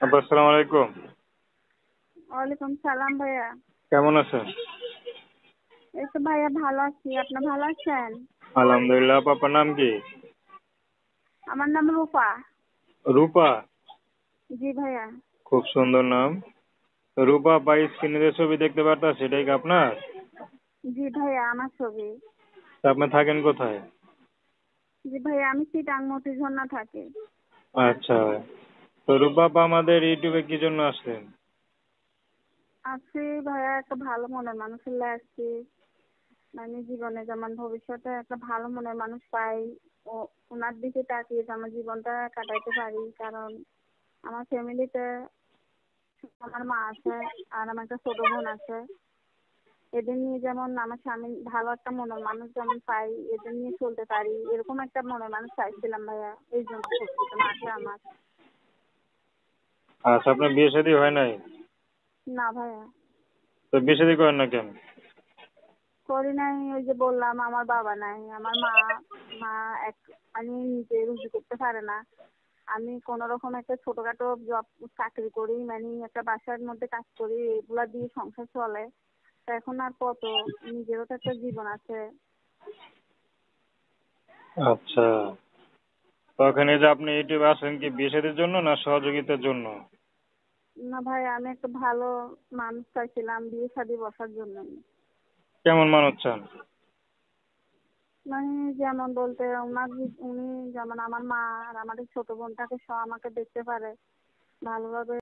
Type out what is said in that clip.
আসসালামু আলাইকুম। ওয়ালাইকুম সালাম ভাইয়া। কেমন আছেন? এই তো ভাইয়া ভালো আছি, আপনি ভালো আছেন? আলহামদুলিল্লাহ। আপনার নাম কি? আমার নাম রূপা। রূপা? জি ভাইয়া। খুব সুন্দর নাম। রূপা বা স্ক্রিনে যে ছবি দেখতে পারতা সেটাই কি আপনার? জি ভাইয়া, আমার ছবি। তা আপনি থাকেন কোথায়? জি ভাইয়া, আমি চিটাং মতিঝর্ণা থাকি। আচ্ছা। তো রূপা আপা, আমাদের ইউটিউবে কি জন্য আসলেন? আছি ভাইয়া, একটা ভালো মনের মানুষের লাই আসছি। মানে জীবনে যেমন ভবিষ্যতে একটা ভালো মনের মানুষ পাই, ও ওনার দিকে তাকিয়ে আমার জীবনটা কাটাইতে পারি। কারণ আমার ফ্যামিলিতে আমার মা আছে, আর আমার একটা ছোট বোন আছে। এদের নিয়ে যেমন আমার স্বামী ভালো একটা মনের মানুষ যেমন পাই, এদের নিয়ে চলতে পারি, এরকম একটা মনের মানুষ চাইছিলাম ভাইয়া। এই জন্য প্রকৃত আছে আমার। আচ্ছা, আপনার বিয়ে শাদী হয় নাই? না ভাইয়া, তো বিয়ে শাদী করেন না কেন? করি নাই। ওই যে বললাম, আমার বাবা নাই, আমার মা। মা এক মানে নিজে রুজি করতে পারে না। আমি কোন রকম একটা ছোটখাটো জব চাকরি করি, মানে একটা বাসার মধ্যে কাজ করি, এগুলা দিয়ে সংসার চলে। তো এখন আর কত, নিজেরও তো একটা জীবন আছে। আচ্ছা। তো ওখানে যে আপনি ইউটিউবে আসেন কি বিয়ে শাদীর জন্য না সহযোগিতার জন্য? না ভাই, আমি একটা ভালো মানুষ চাইছিলাম বিয়ে শাদী বসার জন্য। কেমন মানুষ চান? মানে যেমন বলতে উনি যেমন আমার মা আর আমাদের ছোট বোনটাকে সহ আমাকে দেখতে পারে ভালোভাবে।